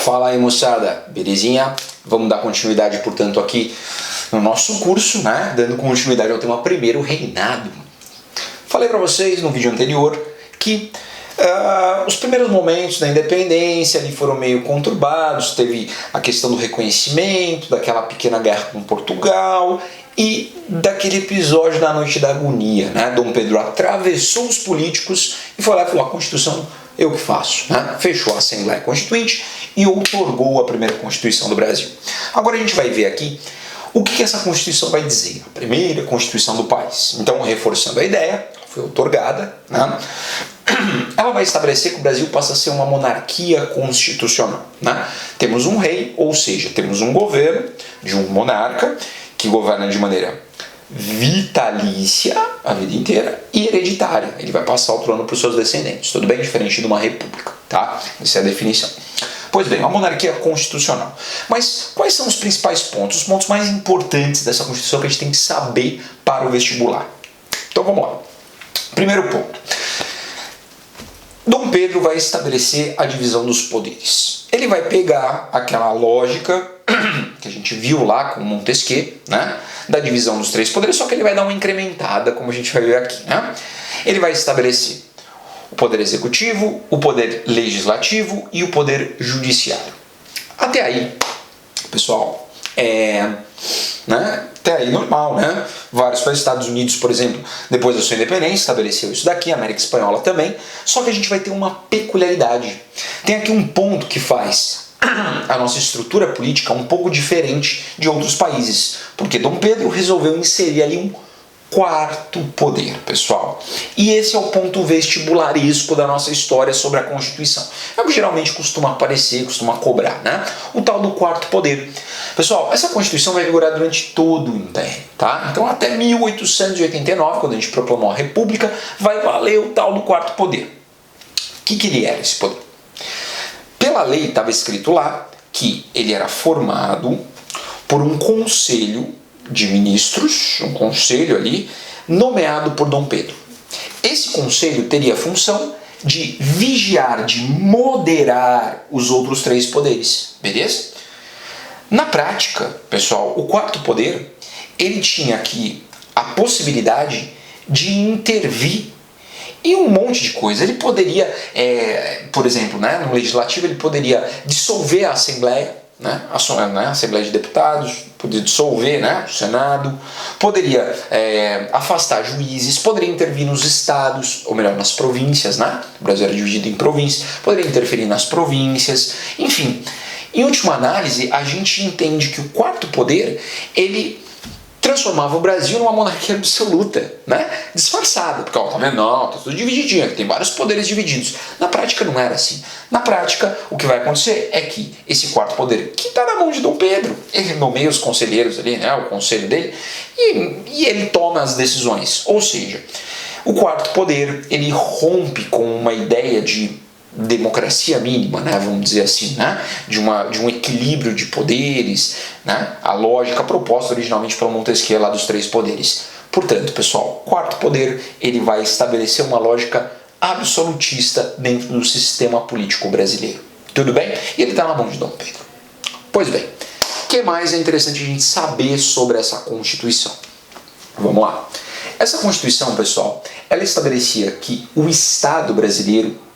Fala aí, moçada, belezinha? Vamos dar continuidade, portanto, aqui no nosso curso, né? Dando continuidade ao tema Primeiro Reinado. Falei para vocês no vídeo anterior que os primeiros momentos da independência ali foram meio conturbados, teve a questão do reconhecimento, daquela pequena guerra com Portugal e daquele episódio da Noite da Agonia, né? Dom Pedro atravessou os políticos e foi lá e falou: a Constituição eu que faço, né? Fechou a Assembleia Constituinte e outorgou a primeira Constituição do Brasil. Agora a gente vai ver aqui o que essa Constituição vai dizer, a primeira Constituição do país. Então, reforçando a ideia, foi outorgada, né? Ela vai estabelecer que o Brasil passa a ser uma monarquia constitucional, né? Temos um rei, ou seja, temos um governo de um monarca que governa de maneira vitalícia a vida inteira e hereditária. Ele vai passar o trono para os seus descendentes, tudo bem? Diferente de uma república, tá? Essa é a definição. Pois bem, uma monarquia constitucional. Mas quais são os principais pontos, os pontos mais importantes dessa Constituição que a gente tem que saber para o vestibular? Então vamos lá. Primeiro ponto. Dom Pedro vai estabelecer a divisão dos poderes. Ele vai pegar aquela lógica que a gente viu lá com Montesquieu, né, da divisão dos três poderes, só que ele vai dar uma incrementada, como a gente vai ver aqui, né? Ele vai estabelecer o poder executivo, o poder legislativo e o poder judiciário. Até aí, pessoal, até aí normal, né? Vários países, Estados Unidos, por exemplo, depois da sua independência, estabeleceu isso daqui, a América Espanhola também, só que a gente vai ter uma peculiaridade. Tem aqui um ponto que faz a nossa estrutura política um pouco diferente de outros países, porque Dom Pedro resolveu inserir ali um quarto poder, pessoal. E esse é o ponto vestibularesco da nossa história sobre a Constituição. É o que geralmente costuma aparecer, costuma cobrar, né? O tal do quarto poder. Pessoal, essa Constituição vai vigorar durante todo o Império, tá? Então até 1889, quando a gente proclamou a República, vai valer o tal do quarto poder. O que ele era, esse poder? Pela lei estava escrito lá que ele era formado por um conselho de ministros, um conselho ali, nomeado por Dom Pedro. Esse conselho teria a função de vigiar, de moderar os outros três poderes, beleza? Na prática, pessoal, o quarto poder, ele tinha aqui a possibilidade de intervir em um monte de coisa. Ele poderia, por exemplo, né, no Legislativo, ele poderia dissolver a Assembleia, né, a Assembleia de Deputados, poderia dissolver, né, o Senado, poderia afastar juízes, poderia intervir nos estados, ou melhor, nas províncias, né? O Brasil era dividido em províncias, poderia interferir nas províncias, enfim. Em última análise, a gente entende que o quarto poder, ele transformava o Brasil numa monarquia absoluta, né? Disfarçada, porque, ó, tá vendo? Não, tá tudo divididinho, tem vários poderes divididos. Na prática não era assim. Na prática, o que vai acontecer é que esse quarto poder, que está na mão de Dom Pedro, ele nomeia os conselheiros ali, né? O conselho dele, e ele toma as decisões. Ou seja, o quarto poder, ele rompe com uma ideia de democracia mínima, né, vamos dizer assim, né, de um equilíbrio de poderes, né, a lógica proposta originalmente pelo Montesquieu lá dos três poderes. Portanto, pessoal, o quarto poder, ele vai estabelecer uma lógica absolutista dentro do sistema político brasileiro. Tudo bem? E ele está na mão de Dom Pedro. Pois bem, o que mais é interessante a gente saber sobre essa Constituição? Vamos lá. Essa Constituição, pessoal, ela estabelecia que o Estado brasileiro,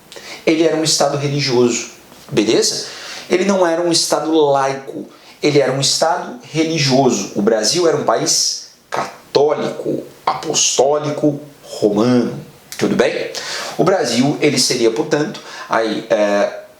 ele era um Estado religioso, beleza? Ele não era um Estado laico, ele era um Estado religioso. O Brasil era um país católico, apostólico, romano, tudo bem? O Brasil, ele seria, portanto, aí,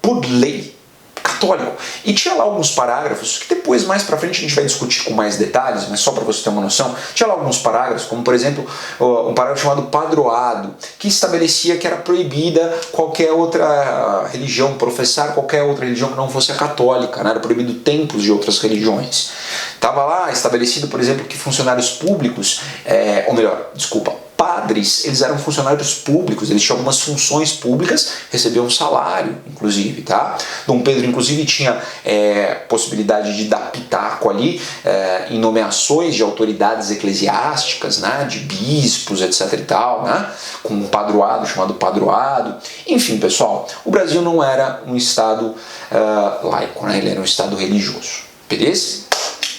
por lei, católico. E tinha lá alguns parágrafos que depois, mais pra frente, a gente vai discutir com mais detalhes, mas só para você ter uma noção, tinha lá alguns parágrafos, como por exemplo, um parágrafo chamado padroado, que estabelecia que era proibida qualquer outra religião, professar qualquer outra religião que não fosse a católica, né? Era proibido templos de outras religiões. Estava lá estabelecido, por exemplo, que funcionários públicos, padres, eles eram funcionários públicos, eles tinham algumas funções públicas, recebiam um salário, inclusive, tá? Dom Pedro, inclusive, tinha possibilidade de dar pitaco ali em nomeações de autoridades eclesiásticas, né? De bispos, etc e tal, né? Com um padroado chamado padroado. Enfim, pessoal, o Brasil não era um estado laico, né? Ele era um estado religioso, beleza?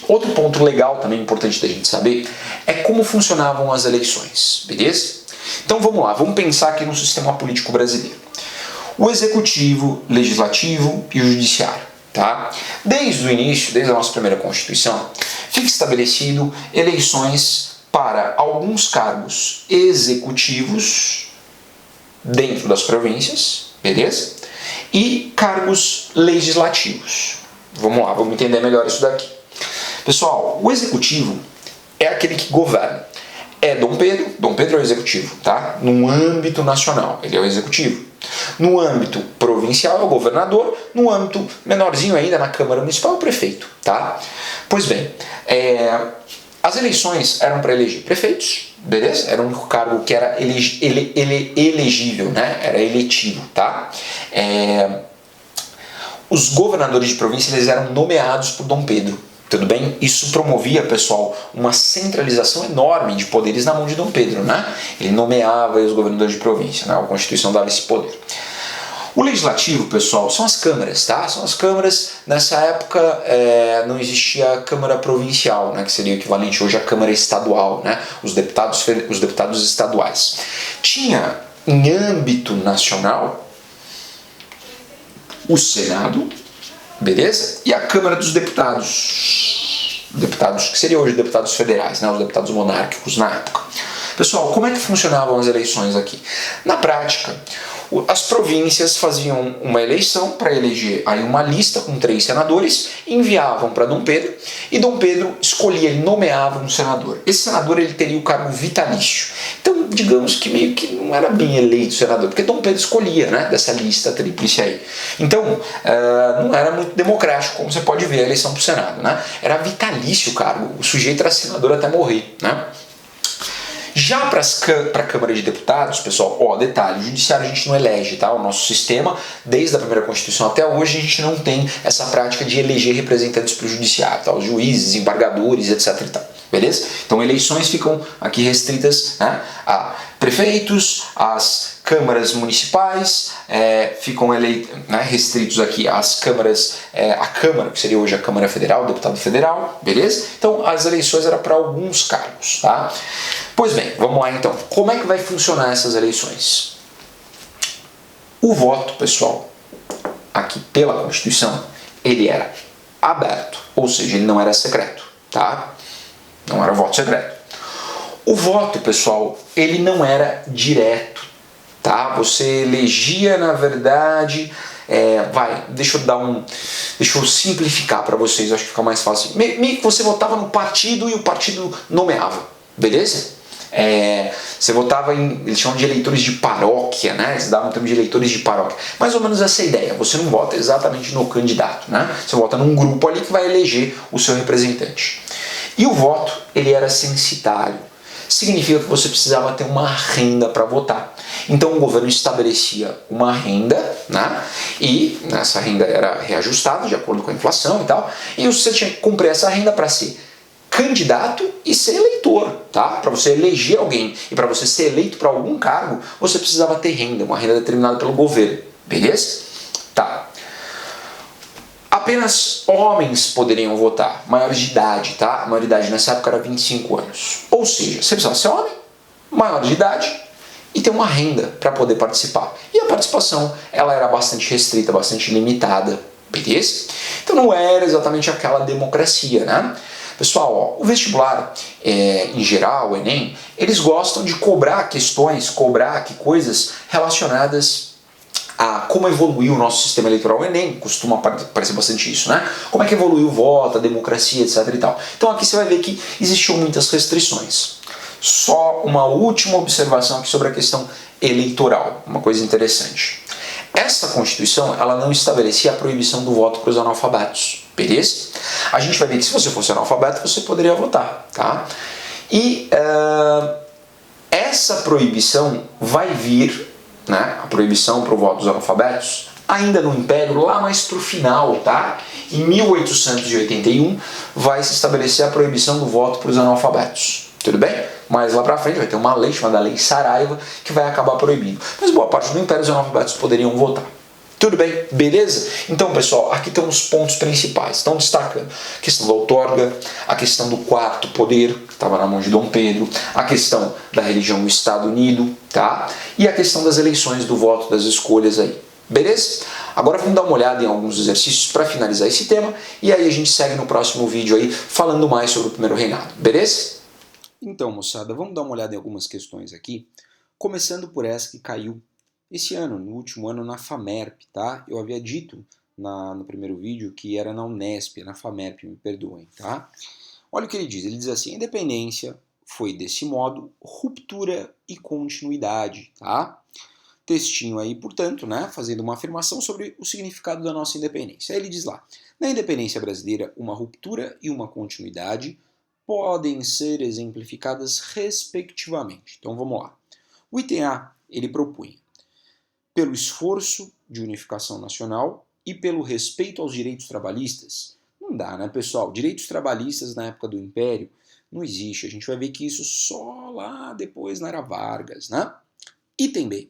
Outro ponto legal também importante da gente saber é como funcionavam as eleições, beleza? Então vamos lá, vamos pensar aqui no sistema político brasileiro. O executivo, legislativo e o judiciário, tá? Desde o início, desde a nossa primeira Constituição, fica estabelecido eleições para alguns cargos executivos dentro das províncias, beleza? E cargos legislativos. Vamos lá, vamos entender melhor isso daqui. Pessoal, o executivo é aquele que governa. É Dom Pedro é o executivo, tá? No âmbito nacional, ele é o executivo. No âmbito provincial é o governador, no âmbito menorzinho ainda, na Câmara Municipal, é o prefeito, tá? Pois bem, as eleições eram para eleger prefeitos, beleza? Era o único cargo que era elegível, né? Era eletivo, tá? Os governadores de província eles eram nomeados por Dom Pedro. Tudo bem? Isso promovia, pessoal, uma centralização enorme de poderes na mão de Dom Pedro, né? Ele nomeava os governadores de província, né? A Constituição dava esse poder. O legislativo, pessoal, são as câmaras, tá? São as câmaras, nessa época não existia Câmara Provincial, né? Que seria o equivalente hoje à Câmara Estadual, né? Os deputados estaduais. Tinha, em âmbito nacional, o Senado, beleza? E a Câmara dos Deputados. Deputados que seriam hoje deputados federais, né? Os deputados monárquicos na época. Pessoal, como é que funcionavam as eleições aqui? Na prática, as províncias faziam uma eleição para eleger aí uma lista com 3 senadores, enviavam para Dom Pedro e Dom Pedro escolhia e nomeava um senador. Esse senador ele teria o cargo vitalício. Então, digamos que meio que não era bem eleito senador, porque Dom Pedro escolhia, né, dessa lista tríplice aí. Então, não era muito democrático, como você pode ver a eleição para o Senado, né? Era vitalício o cargo, o sujeito era senador até morrer, né? Já para a Câmara de Deputados, pessoal, detalhe, o judiciário a gente não elege, tá? O nosso sistema, desde a primeira Constituição até hoje, a gente não tem essa prática de eleger representantes para o judiciário, tá? Os juízes, embargadores, etc e tal, beleza? Então eleições ficam aqui restritas, né, a prefeitos, as câmaras municipais, ficam restritos aqui às câmaras, a Câmara, que seria hoje a Câmara Federal, o deputado federal, beleza? Então as eleições eram para alguns cargos, tá? Pois bem, vamos lá então. Como é que vai funcionar essas eleições? O voto, pessoal, aqui pela Constituição, ele era aberto, ou seja, ele não era secreto, tá? Não era voto secreto. O voto, pessoal, ele não era direto, tá? Você elegia, na verdade, deixa eu simplificar para vocês, acho que fica mais fácil. Meio que você votava no partido e o partido nomeava, beleza? Você votava eles chamam de eleitores de paróquia, né? Eles davam o termo de eleitores de paróquia. Mais ou menos essa ideia. Você não vota exatamente no candidato, né? Você vota num grupo ali que vai eleger o seu representante. E o voto, ele era censitário. Significa que você precisava ter uma renda para votar. Então o governo estabelecia uma renda, né? E essa renda era reajustada de acordo com a inflação e tal. E você tinha que cumprir essa renda para ser candidato e ser eleitor, tá? Para você eleger alguém e para você ser eleito para algum cargo, você precisava ter renda, uma renda determinada pelo governo, beleza? Tá. Apenas homens poderiam votar, maiores de idade, tá? A maioridade nessa época era 25 anos. Ou seja, você precisava ser homem, maior de idade e ter uma renda para poder participar. E a participação, ela era bastante restrita, bastante limitada, beleza? Então não era exatamente aquela democracia, né? Pessoal, o vestibular, em geral, o Enem, eles gostam de cobrar questões, coisas relacionadas a como evoluiu o nosso sistema eleitoral. O Enem costuma aparecer bastante isso, né? Como é que evoluiu o voto, a democracia, etc e tal. Então aqui você vai ver que existiam muitas restrições. Só uma última observação aqui sobre a questão eleitoral, uma coisa interessante. Esta Constituição, ela não estabelecia a proibição do voto para os analfabetos, beleza? A gente vai ver que se você fosse analfabeto, você poderia votar, tá? E essa proibição vai vir, né, a proibição para o voto dos analfabetos, ainda no Império, lá mais para o final, tá? Em 1881 vai se estabelecer a proibição do voto para os analfabetos, tudo bem? Mas lá para frente vai ter uma lei chamada Lei Saraiva que vai acabar proibindo. Mas boa parte do Império os analfabetos poderiam votar. Tudo bem? Beleza? Então, pessoal, aqui estão os pontos principais. Estão destacando a questão da outorga, a questão do quarto poder, que estava na mão de Dom Pedro, a questão da religião no Estado Unido, tá? E a questão das eleições, do voto, das escolhas aí. Beleza? Agora vamos dar uma olhada em alguns exercícios para finalizar esse tema e aí a gente segue no próximo vídeo aí falando mais sobre o primeiro reinado. Beleza? Então, moçada, vamos dar uma olhada em algumas questões aqui, começando por essa que caiu esse ano, no último ano, na FAMERP, tá? Eu havia dito no primeiro vídeo que era na Unesp, na FAMERP, me perdoem, tá? Olha o que ele diz assim, a independência foi desse modo, ruptura e continuidade, tá? Textinho aí, portanto, né, fazendo uma afirmação sobre o significado da nossa independência. Aí ele diz lá, na independência brasileira, uma ruptura e uma continuidade podem ser exemplificadas respectivamente. Então vamos lá. O item A, ele propunha pelo esforço de unificação nacional e pelo respeito aos direitos trabalhistas. Não dá, né, pessoal? Direitos trabalhistas na época do Império não existe. A gente vai ver que isso só lá depois na era Vargas, né? Item B.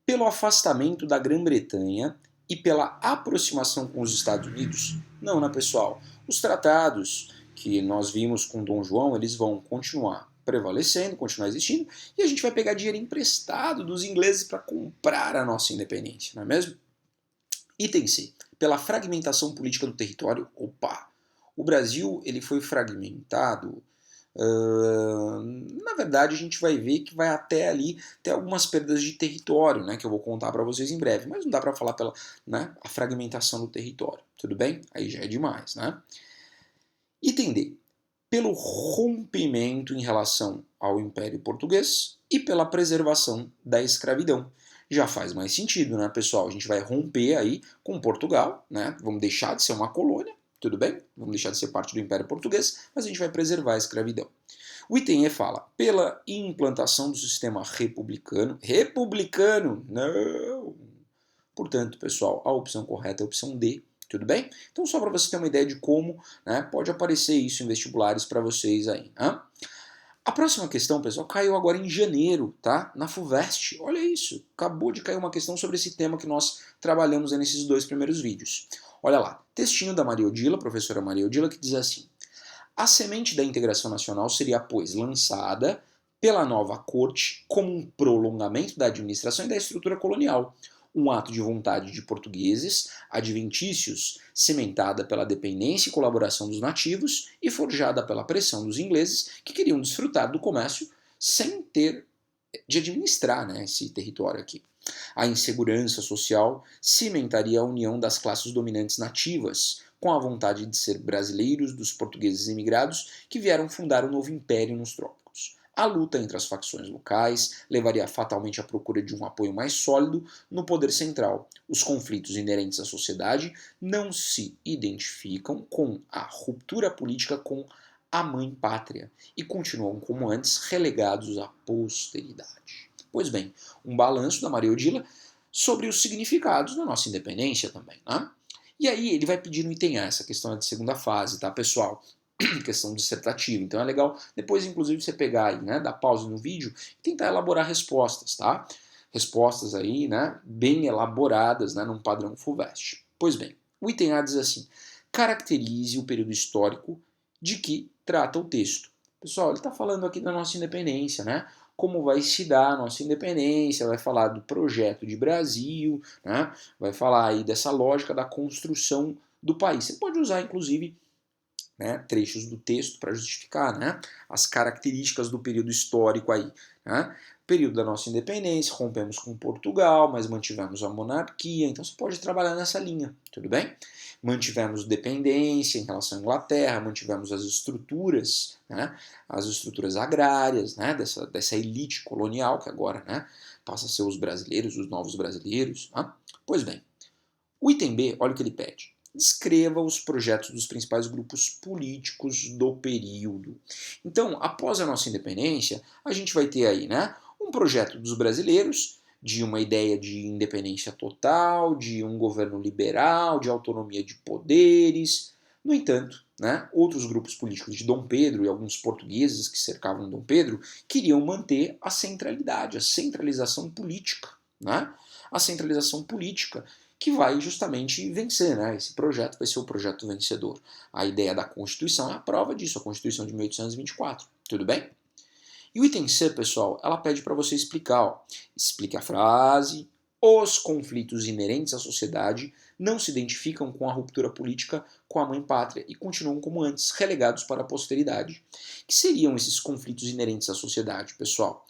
Pelo afastamento da Grã-Bretanha e pela aproximação com os Estados Unidos. Não, né, pessoal? Os tratados que nós vimos com Dom João, eles vão continuar prevalecendo, continuar existindo, e a gente vai pegar dinheiro emprestado dos ingleses para comprar a nossa independência, não é mesmo? Item C. Pela fragmentação política do território. Opa! O Brasil ele foi fragmentado. Na verdade, a gente vai ver que vai até ali ter algumas perdas de território, né, que eu vou contar para vocês em breve, mas não dá para falar pela, né, a fragmentação do território, tudo bem? Aí já é demais, né? Item D. Pelo rompimento em relação ao Império Português e pela preservação da escravidão. Já faz mais sentido, né, pessoal? A gente vai romper aí com Portugal, né? Vamos deixar de ser uma colônia, tudo bem? Vamos deixar de ser parte do Império Português, mas a gente vai preservar a escravidão. O item E fala, pela implantação do sistema republicano. Republicano? Não! Portanto, pessoal, a opção correta é a opção D. Tudo bem? Então, só para você ter uma ideia de como, né, pode aparecer isso em vestibulares para vocês aí. Hein? A próxima questão, pessoal, caiu agora em janeiro, tá? Na FUVEST. Olha isso, acabou de cair uma questão sobre esse tema que nós trabalhamos aí nesses dois primeiros vídeos. Olha lá, textinho da Maria Odila, professora Maria Odila, que diz assim: a semente da integração nacional seria, pois, lançada pela nova corte como um prolongamento da administração e da estrutura colonial. Um ato de vontade de portugueses, adventícios, cimentada pela dependência e colaboração dos nativos e forjada pela pressão dos ingleses que queriam desfrutar do comércio sem ter de administrar, né, esse território aqui. A insegurança social cimentaria a união das classes dominantes nativas, com a vontade de ser brasileiros dos portugueses imigrados que vieram fundar um novo império nos trópicos. A luta entre as facções locais levaria fatalmente à procura de um apoio mais sólido no poder central. Os conflitos inerentes à sociedade não se identificam com a ruptura política com a mãe pátria e continuam como antes relegados à posteridade. Pois bem, um balanço da Maria Odila sobre os significados da nossa independência também, né? E aí ele vai pedir no item A, essa questão é de segunda fase, tá, pessoal? Questão dissertativa. Então é legal depois, inclusive, você pegar aí, né, dar pausa no vídeo e tentar elaborar respostas, tá? Respostas aí, né, bem elaboradas, né, num padrão FUVEST. Pois bem, o item A diz assim: caracterize o período histórico de que trata o texto. Pessoal, ele está falando aqui da nossa independência, né? Como vai se dar a nossa independência, vai falar do projeto de Brasil, né? Vai falar aí dessa lógica da construção do país. Você pode usar, inclusive, né, trechos do texto para justificar, né, as características do período histórico aí. Né? Período da nossa independência, rompemos com Portugal, mas mantivemos a monarquia, então você pode trabalhar nessa linha, tudo bem? Mantivemos dependência em relação à Inglaterra, mantivemos as estruturas, né, as estruturas agrárias, né, dessa elite colonial que agora, né, passa a ser os brasileiros, os novos brasileiros. Né? Pois bem, o item B, olha o que ele pede. Descreva os projetos dos principais grupos políticos do período. Então, após a nossa independência, a gente vai ter aí, né, um projeto dos brasileiros, de uma ideia de independência total, de um governo liberal, de autonomia de poderes. No entanto, né, outros grupos políticos de Dom Pedro e alguns portugueses que cercavam Dom Pedro queriam manter a centralidade, a centralização política. Né? A centralização política que vai justamente vencer. Né? Esse projeto vai ser o projeto vencedor. A ideia da Constituição é a prova disso, a Constituição de 1824. Tudo bem? E o item C, pessoal, ela pede para você explicar. Ó. Explique a frase. Os conflitos inerentes à sociedade não se identificam com a ruptura política com a mãe pátria e continuam como antes, relegados para a posteridade. O que seriam esses conflitos inerentes à sociedade, pessoal?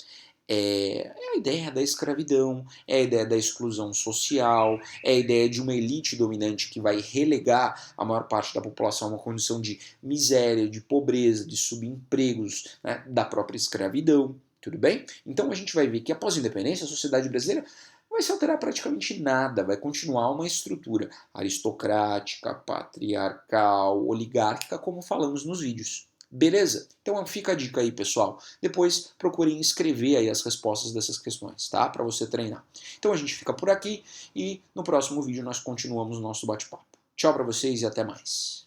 É a ideia da escravidão, é a ideia da exclusão social, é a ideia de uma elite dominante que vai relegar a maior parte da população a uma condição de miséria, de pobreza, de subempregos, né, da própria escravidão. Tudo bem? Então a gente vai ver que após a independência, a sociedade brasileira vai se alterar praticamente nada, vai continuar uma estrutura aristocrática, patriarcal, oligárquica, como falamos nos vídeos. Beleza? Então fica a dica aí, pessoal. Depois procurem escrever aí as respostas dessas questões, tá? Para você treinar. Então a gente fica por aqui e no próximo vídeo nós continuamos o nosso bate-papo. Tchau para vocês e até mais.